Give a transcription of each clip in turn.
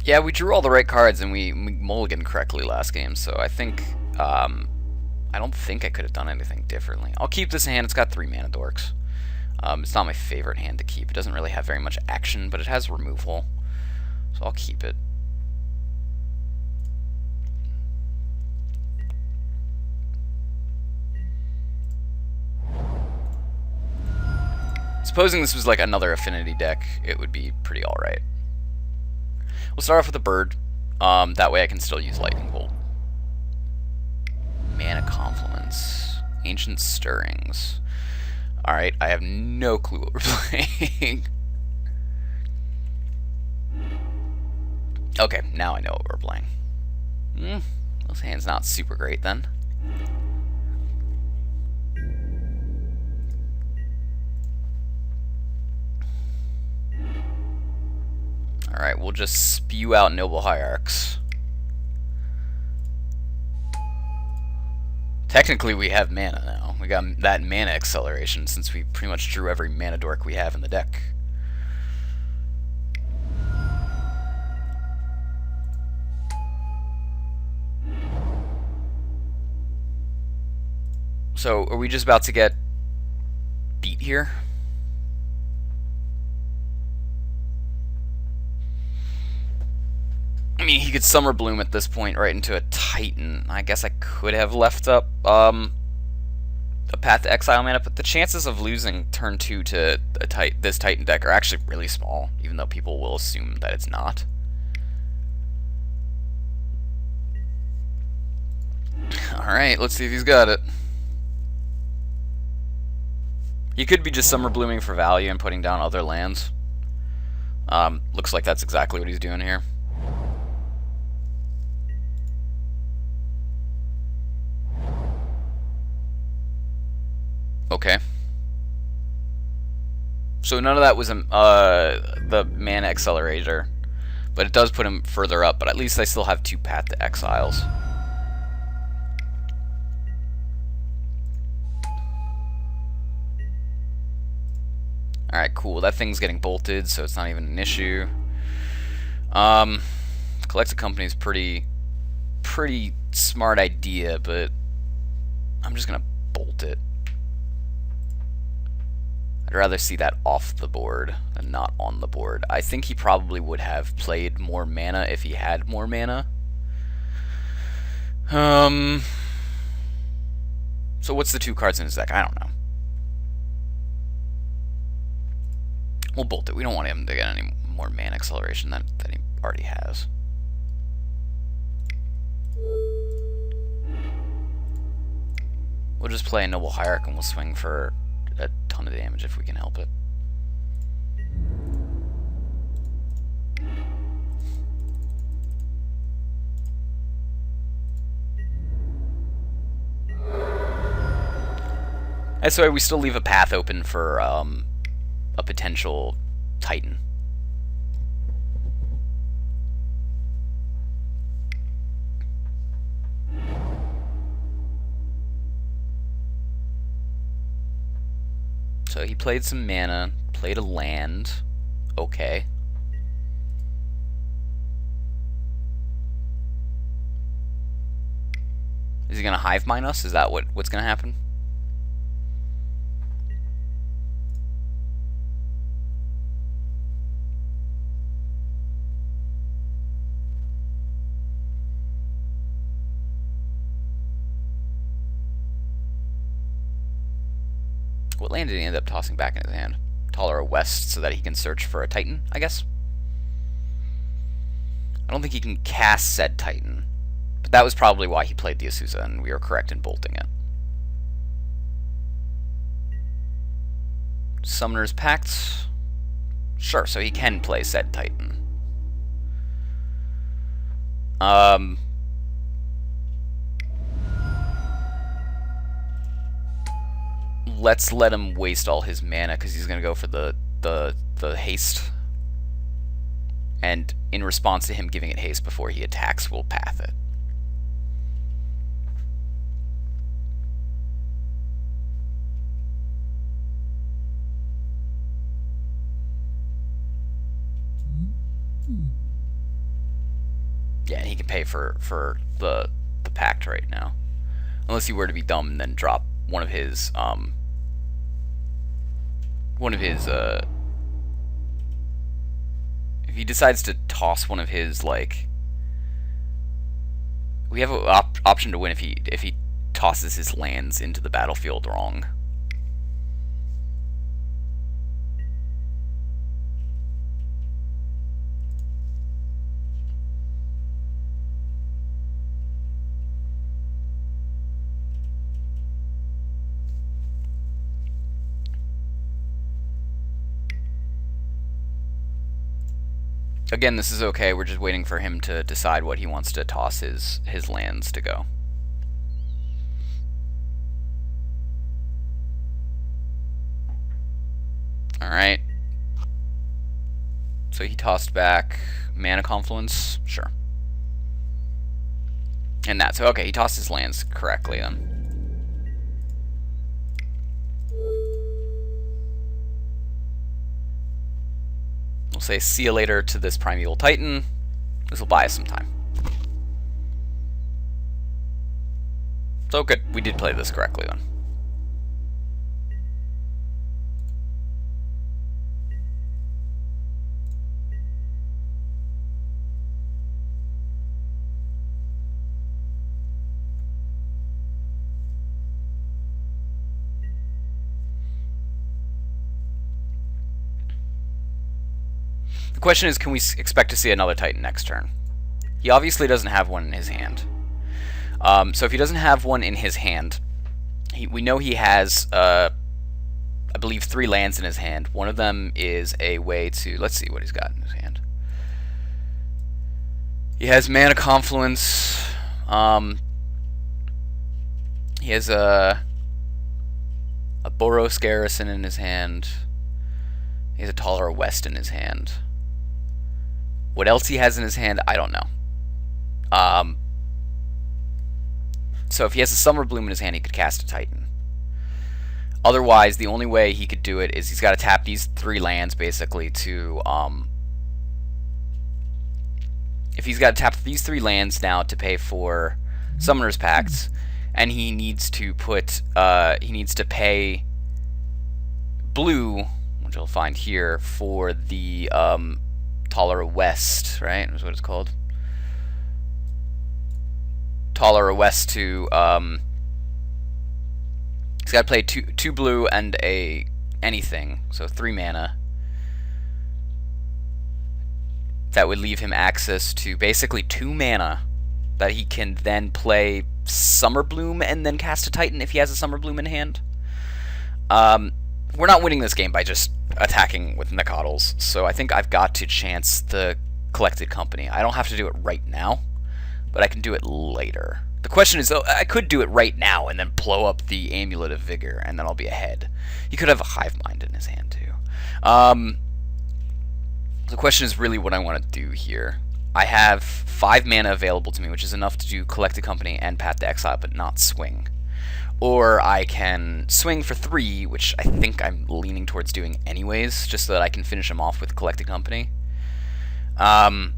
Yeah, we drew all the right cards and we mulliganed correctly last game, so I think, I don't think I could have done anything differently. I'll keep this hand. It's got 3 mana dorks. It's not my favorite hand to keep. It doesn't really have very much action, but it has removal, so I'll keep it. Supposing this was like another affinity deck, it would be pretty alright. We'll start off with a bird. That way I can still use Lightning Bolt. Mana Compliments. Ancient Stirrings. Alright, I have no clue what we're playing. Okay, now I know what we're playing. This hand's not super great then. Alright, we'll just spew out Noble Hierarchs. Technically, we have mana now. We got that mana acceleration since we pretty much drew every mana dork we have in the deck. So, are we just about to get beat here? I mean, he could Summer Bloom at this point right into a Titan. I guess I could have left up a Path to Exile mana, but the chances of losing turn 2 to this Titan deck are actually really small, even though people will assume that it's not. Alright, let's see if he's got it. He could be just Summer Blooming for value and putting down other lands. Looks like that's exactly what he's doing here. Okay. So none of that was the mana accelerator, but it does put him further up, but at least I still have 2 Path to Exiles. Alright, cool. That thing's getting bolted, so it's not even an issue. Collect a company is pretty smart idea, but I'm just gonna bolt it. I'd rather see that off the board than not on the board. I think he probably would have played more mana if he had more mana. So what's the 2 cards in his deck? I don't know. We'll bolt it. We don't want him to get any more mana acceleration than he already has. We'll just play a Noble Hierarch and we'll swing for a ton of damage if we can help it. And so we still leave a path open for a potential Titan. So he played some mana, played a land. Okay. Is he gonna hive mine us? Is that what's gonna happen? What land did he end up tossing back in his hand? Talara West so that he can search for a Titan, I guess? I don't think he can cast said Titan, but that was probably why he played the Azusa, and we were correct in bolting it. Summoner's Pact. Sure, so he can play said Titan. Let's let him waste all his mana because he's gonna go for the haste. And in response to him giving it haste before he attacks, we'll path it. Yeah, and he can pay for the pact right now, unless he were to be dumb and then drop one of his if he decides to toss one of his, like, we have an option to win if he tosses his lands into the battlefield wrong. Again, this is okay. We're just waiting for him to decide what he wants to toss his lands to go. Alright. So he tossed back Mana Confluence? Sure. And that. So, okay, he tossed his lands correctly then. We'll say see you later to this Primeval Titan. This will buy us some time. So good, we did play this correctly then. The question is, can we expect to see another Titan next turn? He obviously doesn't have one in his hand. So if he doesn't have one in his hand, we know he has, I believe, 3 lands in his hand. One of them is a way to... Let's see what he's got in his hand. He has Mana Confluence. He has a Boros Garrison in his hand. He has a Taller West in his hand. What else he has in his hand, I don't know. So if he has a Summer Bloom in his hand, he could cast a Titan. Otherwise, the only way he could do it is he's got to tap these 3 lands, basically, to... if he's got to tap these 3 lands now to pay for Summoner's Pacts, and he needs to put... he needs to pay blue, which you'll find here, for the... Taller West, right? Is what it's called. Taller West to he's got to play two blue and a anything, so 3 mana. That would leave him access to basically 2 mana that he can then play Summer Bloom and then cast a Titan if he has a Summer Bloom in hand. We're not winning this game by just attacking with Nacatls, so I think I've got to chance the Collected Company. I don't have to do it right now, but I can do it later. The question is, I could do it right now and then blow up the Amulet of Vigor, and then I'll be ahead. He could have a Hive Mind in his hand, too. The question is really what I want to do here. I have 5 mana available to me, which is enough to do Collected Company and Path to Exile, but not swing. Or I can swing for 3, which I think I'm leaning towards doing anyways, just so that I can finish him off with Collected Company. And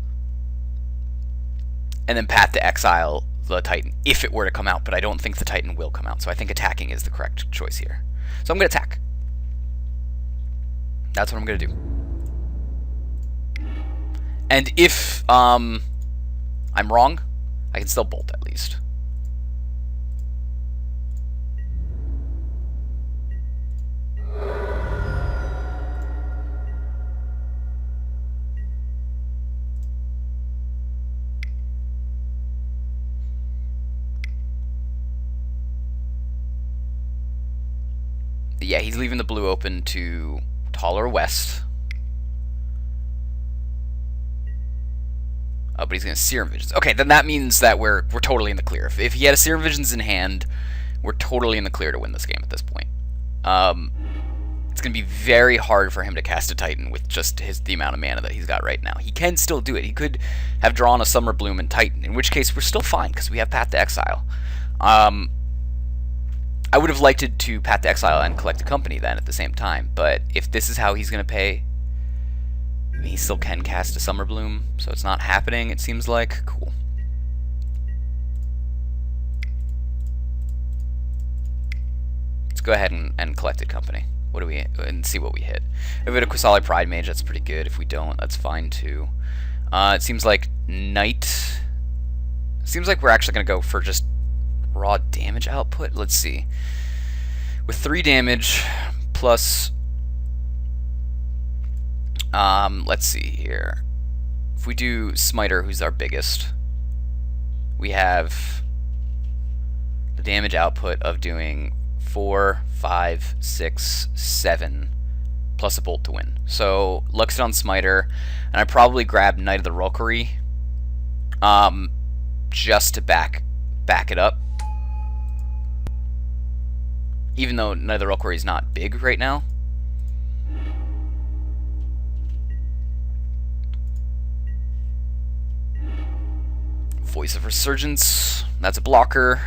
then Path to Exile the Titan, if it were to come out, but I don't think the Titan will come out, so I think attacking is the correct choice here. So I'm going to attack. That's what I'm going to do. And if I'm wrong, I can still bolt at least. Yeah, he's leaving the blue open to Taller West. Oh, but he's going to Serum Visions. Okay, then that means that we're totally in the clear. If he had a Serum Visions in hand, we're totally in the clear to win this game at this point. It's going to be very hard for him to cast a Titan with just the amount of mana that he's got right now. He can still do it. He could have drawn a Summer Bloom and Titan, in which case we're still fine because we have Path to Exile. I would have liked it to Path to Exile and Collected Company then at the same time, but if this is how he's going to pay, I mean, he still can cast a Summer Bloom, so it's not happening, it seems like. Cool. Let's go ahead and Collected Company. What do we, and see what we hit. If we hit a Quasali Pride Mage, that's pretty good. If we don't, that's fine too. It seems like Knight. Seems like we're actually going to go for just raw damage output. Let's see. With 3 damage plus, let's see here. If we do Smiter, who's our biggest, we have the damage output of doing 4, 5, 6, 7, plus a bolt to win. So Luxodon Smiter, and I probably grab Knight of the Rockery, just to back it up. Even though Knight of the Rockery is not big right now. Voice of Resurgence, that's a blocker.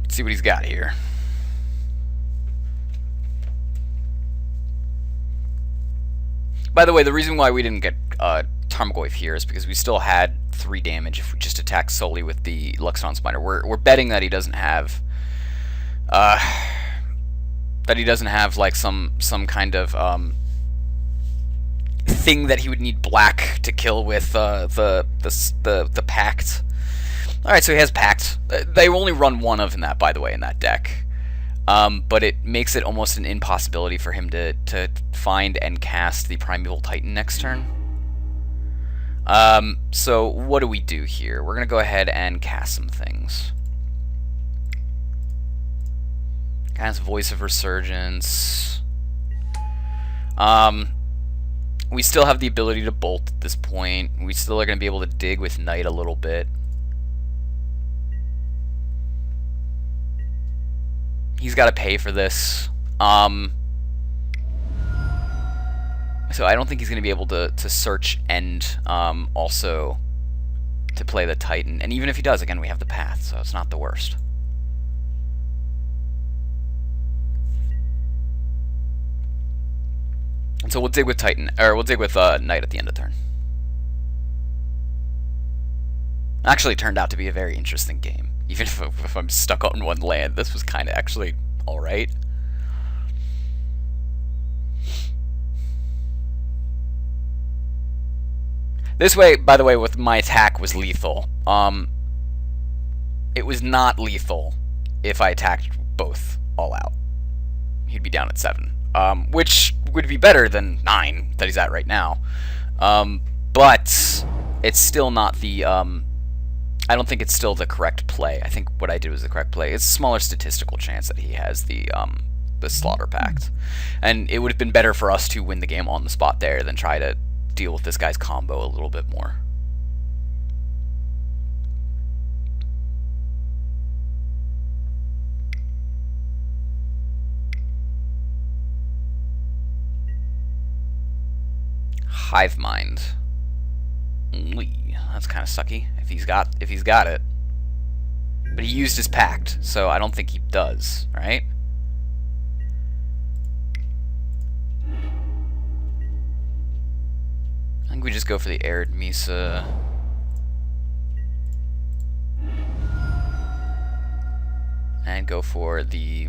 See what he's got here. By the way, the reason why we didn't get Tarmogoyf here is because we still had 3 damage if we just attack solely with the Luxodon Smiter. We're betting that he doesn't have like some kind of thing that he would need black to kill with the Pact. Alright, so he has Pact. They only run 1 of in that, by the way, in that deck. But it makes it almost an impossibility for him to find and cast the Primeval Titan next turn. So what do we do here? We're going to go ahead and cast some things. Cast Voice of Resurgence. We still have the ability to bolt at this point. We still are going to be able to dig with Knight a little bit. He's got to pay for this. So I don't think he's going to be able to search and also to play the Titan. And even if he does, again, we have the Path, so it's not the worst. And so we'll dig with Titan, or we'll dig with Knight at the end of turn. Actually, it turned out to be a very interesting game. Even if I'm stuck on 1 land, this was kind of actually alright. This way, by the way, with my attack was lethal. It was not lethal if I attacked both all out. He'd be down at 7. Which would be better than 9 that he's at right now. But it's still not the... I don't think it's still the correct play. I think what I did was the correct play. It's a smaller statistical chance that he has the Slaughter Pact. And it would have been better for us to win the game on the spot there than try to deal with this guy's combo a little bit more. Hive Mind. That's kind of sucky if he's got it. But he used his Pact, so I don't think he does, right? I think we just go for the Arid Misa. And go for the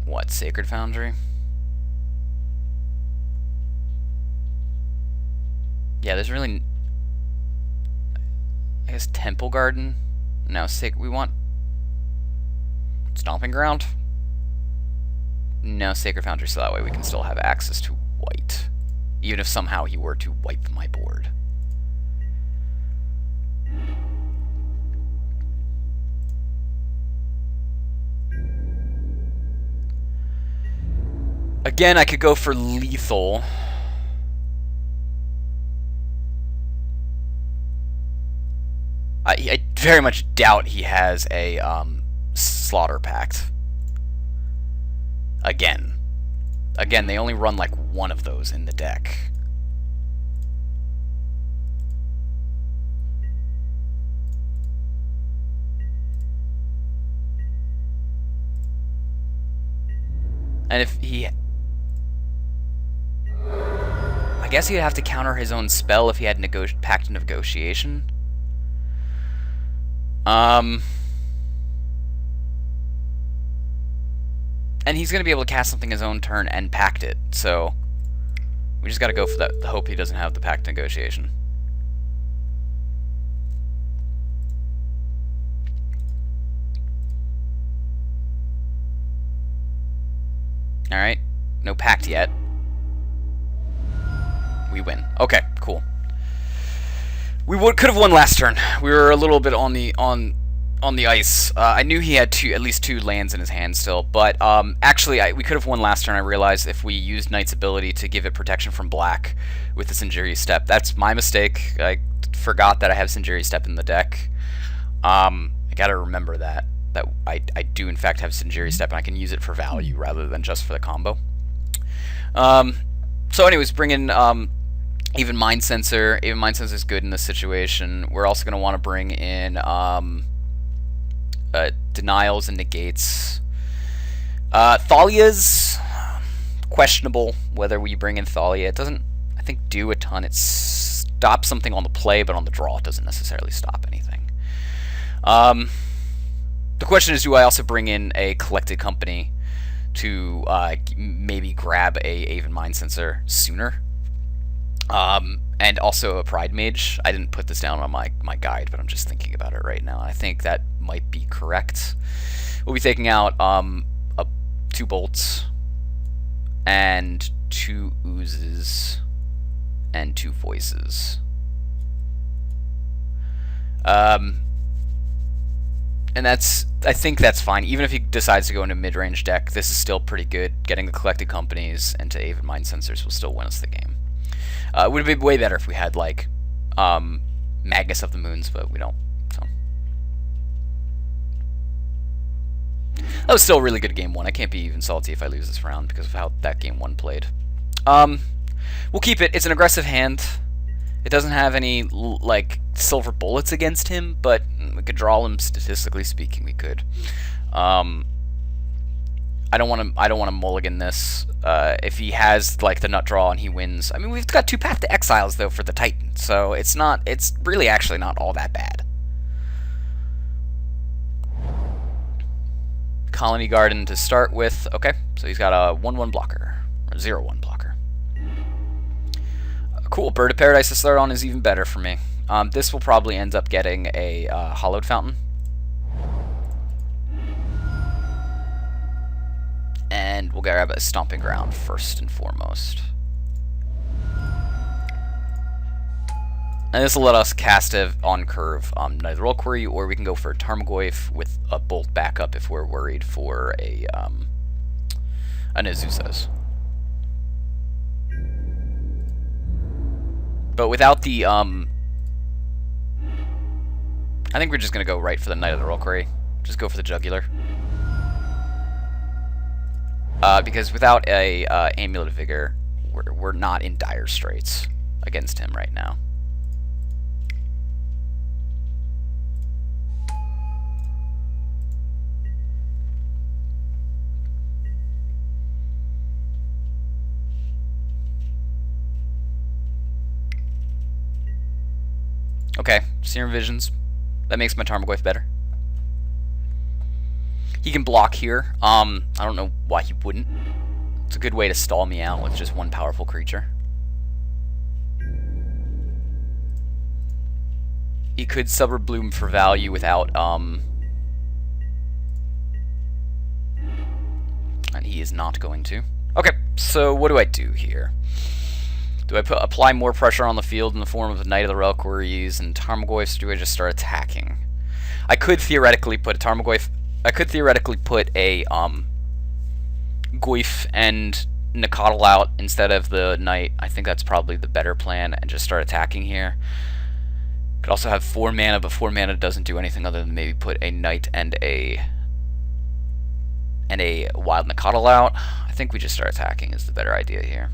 what, Sacred Foundry? Yeah, there's really, I guess, Temple Garden. No, we want Stomping Ground. No, Sacred Foundry, so that way we can still have access to white, even if somehow he were to wipe my board. Again, I could go for lethal. I very much doubt he has a Slaughter Pact. Again, they only run like one of those in the deck. And if he... I guess he'd have to counter his own spell if he had Pact of Negotiation. And he's going to be able to cast something his own turn and pact it, so we just got to go for that. Hope he doesn't have the Pact of Negotiation. Alright, no pact yet. We win. Okay, cool. We could have won last turn. We were a little bit on the ice. I knew he had at least two lands in his hand still, but actually we could have won last turn. I realized if we used Knight's ability to give it protection from black with the Sinjiri Step. That's my mistake. I forgot that I have Sinjiri Step in the deck. I gotta remember that I do in fact have Sinjiri Step, and I can use it for value rather than just for the combo. So anyways, bring in even Mind Sensor. Even Mind Sensor is good in this situation. We're also going to want to bring in Denials and Negates. Thalia's questionable whether we bring in Thalia. It doesn't, I think, do a ton. It stops something on the play, but on the draw it doesn't necessarily stop anything. The question is, do I also bring in a Collected Company to maybe grab a Aven Mind Sensor sooner? And also a Pride Mage. I didn't put this down on my guide, but I'm just thinking about it right now. I think that might be correct. We'll be taking out 2 bolts and 2 oozes and 2 voices. And I think that's fine. Even if he decides to go into mid-range deck, this is still pretty good. Getting the Collected Companies into Aven Mind Sensors will still win us the game. It would have been way better if we had, like, Magus of the Moons, but we don't, so. That was still a really good game 1. I can't be even salty if I lose this round because of how that game 1 played. We'll keep it. It's an aggressive hand. It doesn't have any, like, silver bullets against him, but we could draw him, statistically speaking, we could. I don't want to mulligan this. If he has like the nut draw and he wins, I mean, we've got 2 Path to Exiles though for the Titan, so it's really actually not all that bad. Colony Garden to start with. Okay, so he's got a 1/1 blocker or 0/1 blocker. Cool. Bird of Paradise to start on is even better for me. This will probably end up getting a Hollowed Fountain. And we'll grab a Stomping Ground first and foremost. And this will let us cast it on curve Knight of the Reliquary, or we can go for a Tarmogoyf with a Bolt backup if we're worried for an Azuzas. But without the I think we're just gonna go right for the Knight of the Reliquary. Just go for the Jugular. Because without a Amulet of Vigor, we're not in dire straits against him right now. Okay, Serum Visions. That makes my Tarmogoyf better. He can block here. I don't know why he wouldn't. It's a good way to stall me out with just 1 powerful creature. He could Suburb Bloom for value without, and he is not going to. Okay, so what do I do here? Do I apply more pressure on the field in the form of the Knight of the Reliquaries and Tarmogoyfs, or do I just start attacking? I could theoretically put a Tarmogoyf. I could theoretically put a Goyf and Nicodle out instead of the Knight. I think that's probably the better plan, and just start attacking here. Could also have 4 mana, but 4 mana doesn't do anything other than maybe put a Knight and a Wild Nicodle out. I think we just start attacking is the better idea here.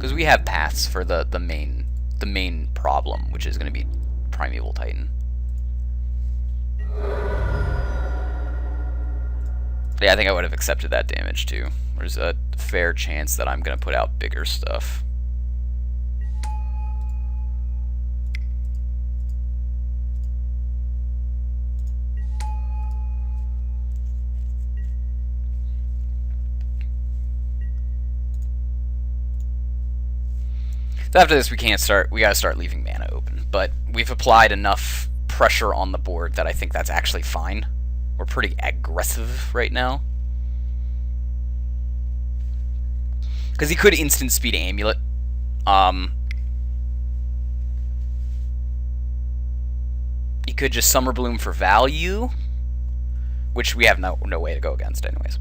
Because we have paths for the main problem, which is going to be Primeval Titan. Yeah, I think I would have accepted that damage too. There's a fair chance that I'm going to put out bigger stuff. So after this, we gotta start leaving mana open. But we've applied enough pressure on the board that I think that's actually fine. We're pretty aggressive right now. Because he could instant speed Amulet. He could just Summer Bloom for value, which we have no way to go against anyways.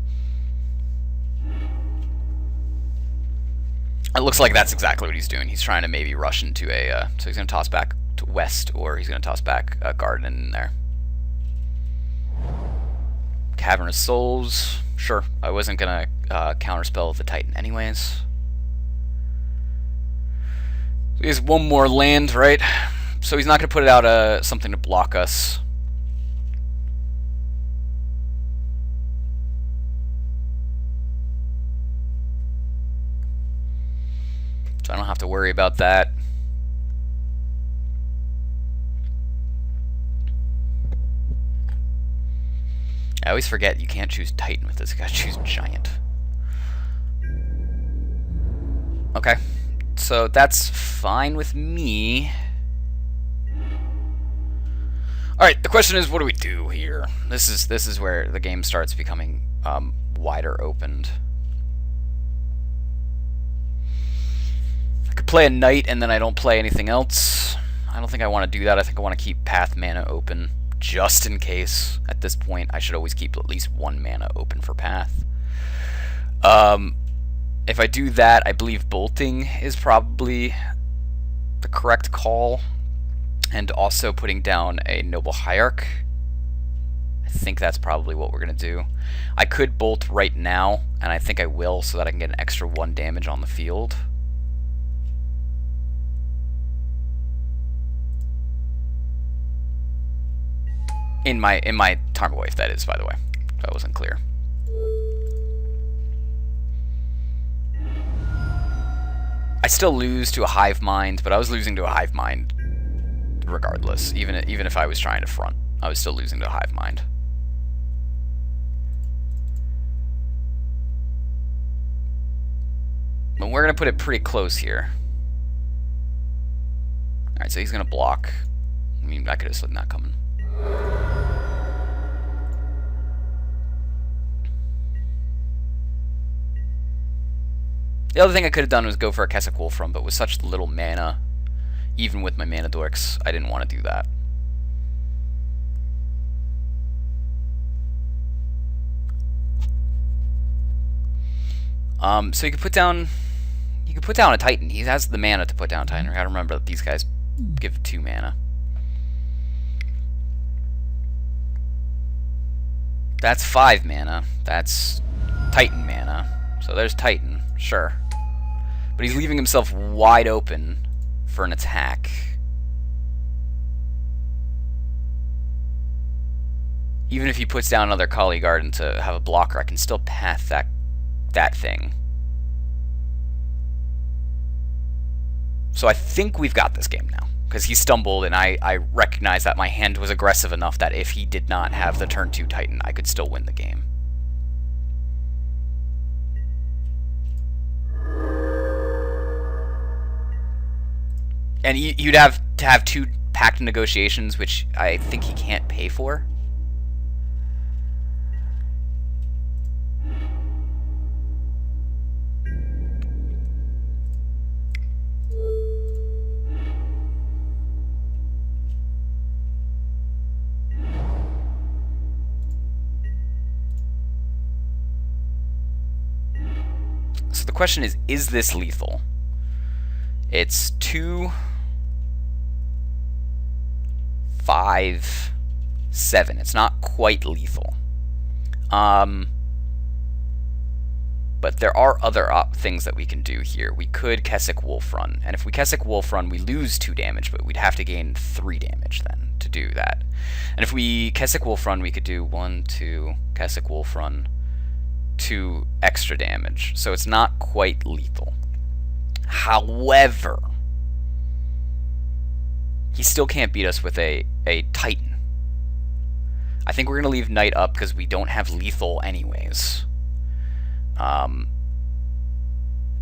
It looks like that's exactly what he's doing. He's trying to maybe rush into a... so he's going to toss back to West, or he's going to toss back a Garden in there. Cavernous Souls. Sure, I wasn't going to counterspell the Titan anyways. So he has one more land, right? So he's not going to put out something to block us. So I don't have to worry about that. I always forget you can't choose Titan with this. You gotta choose Giant. Okay. So that's fine with me. Alright, the question is, what do we do here? This is where the game starts becoming wider opened. I could play a Knight and then I don't play anything else. I don't think I want to do that. I think I want to keep Path mana open just in case. At this point, I should always keep at least one mana open for Path. If I do that, I believe bolting is probably the correct call. And also putting down a Noble Hierarch. I think that's probably what we're going to do. I could bolt right now, and I think I will, so that I can get an extra 1 damage on the field. In my Tarmogoyf, that is, by the way. That wasn't clear. I still lose to a Hive Mind, but I was losing to a Hive Mind regardless. Even if I was trying to front, I was still losing to a Hive Mind. But we're going to put it pretty close here. Alright, so he's going to block. I mean, I could have seen that coming. The other thing I could have done was go for a Keswick Wolfram, but with such little mana, even with my mana dorks, I didn't want to do that. So you could put down a Titan. He has the mana to put down Titan. I gotta remember that these guys give 2 mana. That's 5 mana. That's Titan mana. So there's Titan, sure. But he's leaving himself wide open for an attack. Even if he puts down another Kali Garden to have a blocker, I can still path that thing. So I think we've got this game now. Because he stumbled, and I recognize that my hand was aggressive enough that if he did not have the turn 2 Titan, I could still win the game. And you'd have to have 2 pact negotiations, which I think he can't pay for. So the question is this lethal? It's 2, 5, 7. It's not quite lethal. But there are other things that we can do here. We could Keswick Wolf Run, and if we Keswick Wolf Run, we lose 2 damage, but we'd have to gain 3 damage then to do that. And if we Keswick Wolf Run, we could do 1, 2, Keswick Wolf Run, 2 extra damage. So it's not quite lethal. However, he still can't beat us with a Titan. I think we're going to leave Knight up because we don't have lethal anyways.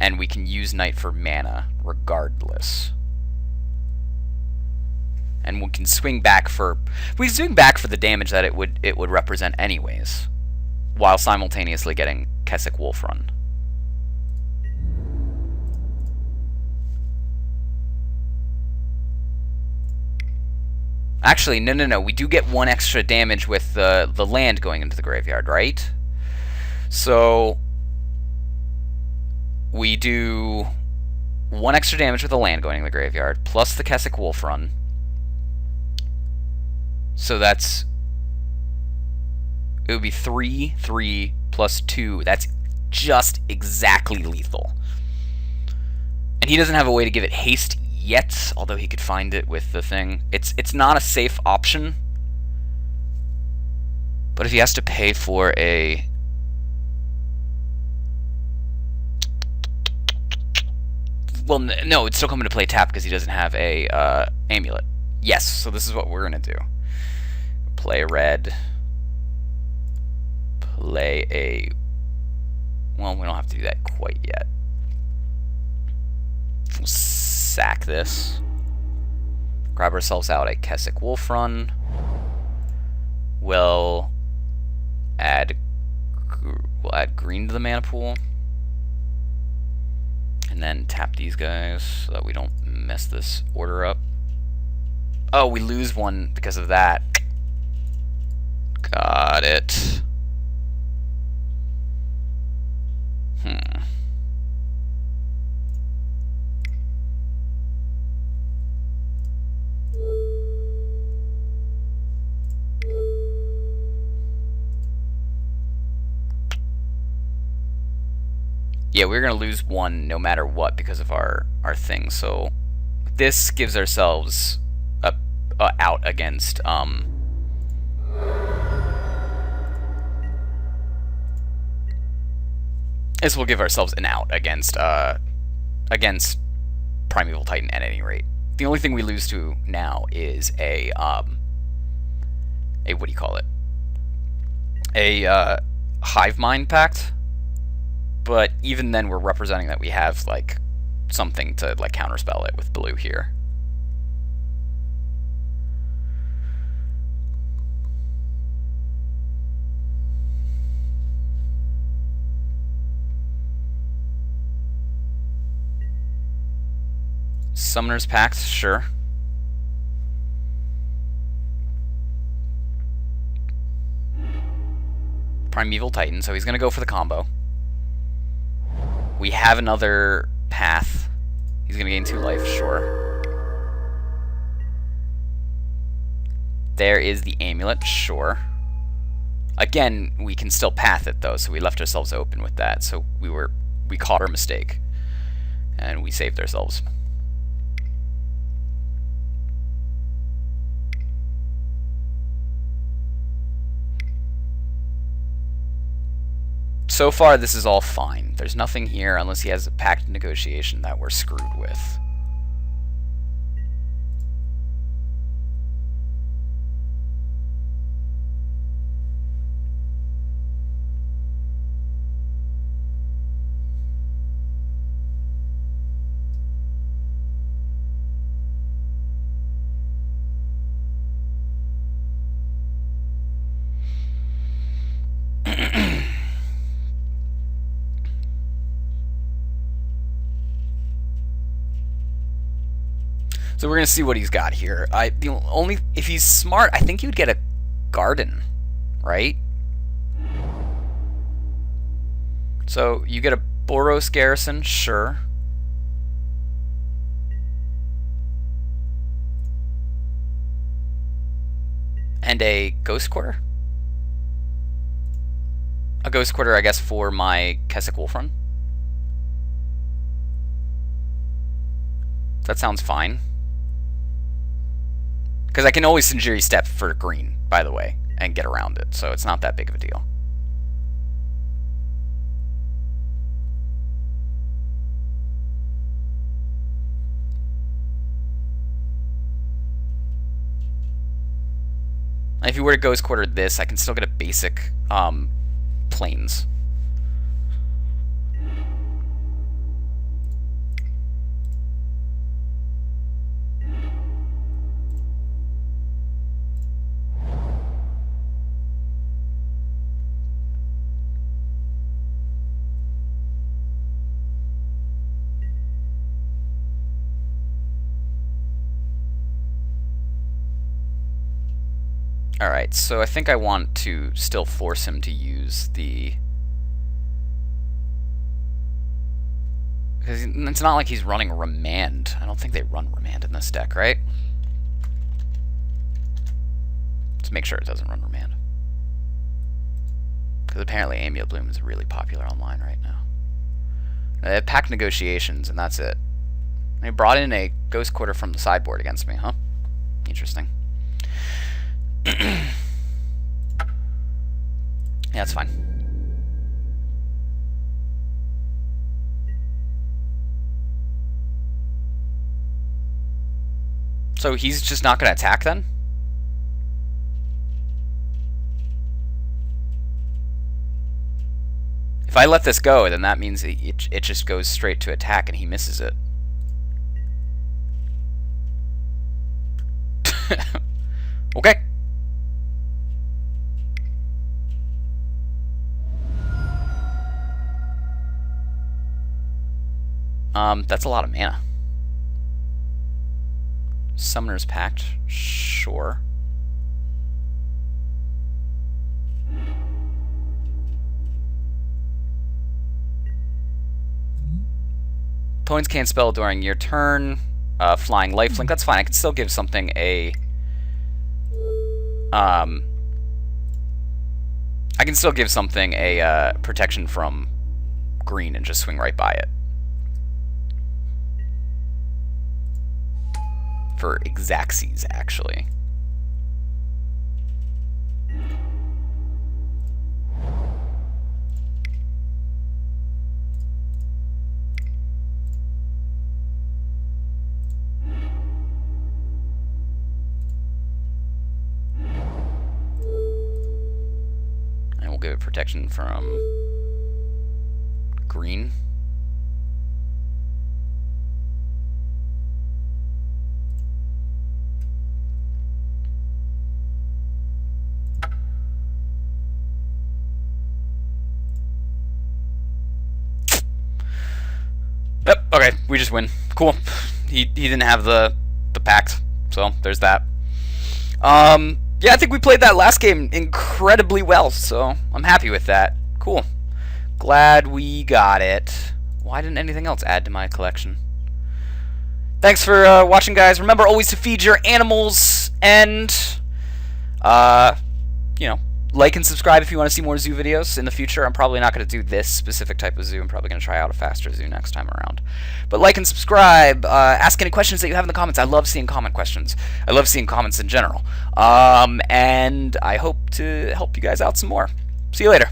And we can use Knight for mana regardless. And we can swing back for the damage that it would represent anyways, while simultaneously getting Keswick Wolf Run. Actually, no. We do get 1 extra damage with the land going into the graveyard, right? So we do 1 extra damage with the land going in the graveyard, plus the Keswick Wolf Run. So it would be 3, 3, plus 2. That's just exactly lethal. And he doesn't have a way to give it haste yet, although he could find it with the thing. It's not a safe option. But if he has to pay for a... Well, no, it's still coming to play tap because he doesn't have a amulet. Yes, so this is what we're going to do. Play red. Play a... Well, we don't have to do that quite yet. We'll sack this. Grab ourselves out a Keswick Wolf Run. We'll add green to the mana pool. And then tap these guys so that we don't mess this order up. Oh, we lose 1 because of that. Got it. Yeah, we're going to lose 1 no matter what because of our thing. So this gives ourselves a out against this will give ourselves an out against Primeval Titan at any rate. The only thing we lose to now is a what do you call it? A Hive Mind Pact. But even then, we're representing that we have like something to like counterspell it with blue here. Summoner's Pact, sure. Primeval Titan, so he's going to go for the combo. We have another path. He's going to gain 2 life, sure. There is the amulet, sure. Again, we can still path it though, so we left ourselves open with that. So we caught our mistake. And we saved ourselves. So far, this is all fine. There's nothing here unless he has a pact of negotiation that we're screwed with. So we're gonna see what he's got here. If he's smart, I think he would get a garden, right? So you get a Boros Garrison, sure. And a Ghost Quarter? a Ghost Quarter, I guess, for my Keswick Wolf run. That sounds fine. Because I can always Sinjiri Step for green, by the way, and get around it, so it's not that big of a deal. If you were to Ghost Quarter this, I can still get a basic planes. Alright, so I think I want to still force him to use the... Because it's not like he's running Remand. I don't think they run Remand in this deck, right? Let's make sure it doesn't run Remand. Because apparently Amia Bloom is really popular online right now. They have packed negotiations, and that's it. They brought in a Ghost Quarter from the sideboard against me, huh? Interesting. Yeah, that's fine. So he's just not going to attack then? If I let this go, then that means it just goes straight to attack and he misses it. Okay. That's a lot of mana. Summoner's Pact, sure. Opponents can't spell during your turn. Flying Lifelink, that's fine. I can still give something a... I can still give something a protection from green and just swing right by it. For Xaxes, actually. And we'll give it protection from green. Yep, okay, we just win. Cool. He didn't have the pact, so there's that. Yeah, I think we played that last game incredibly well, so I'm happy with that. Cool. Glad we got it. Why didn't anything else add to my collection? Thanks for watching, guys. Remember always to feed your animals, and, you know, like and subscribe if you want to see more zoo videos in the future. I'm probably not going to do this specific type of zoo. I'm probably going to try out a faster zoo next time around. But like and subscribe. Ask any questions that you have in the comments. I love seeing comment questions. I love seeing comments in general. And I hope to help you guys out some more. See you later.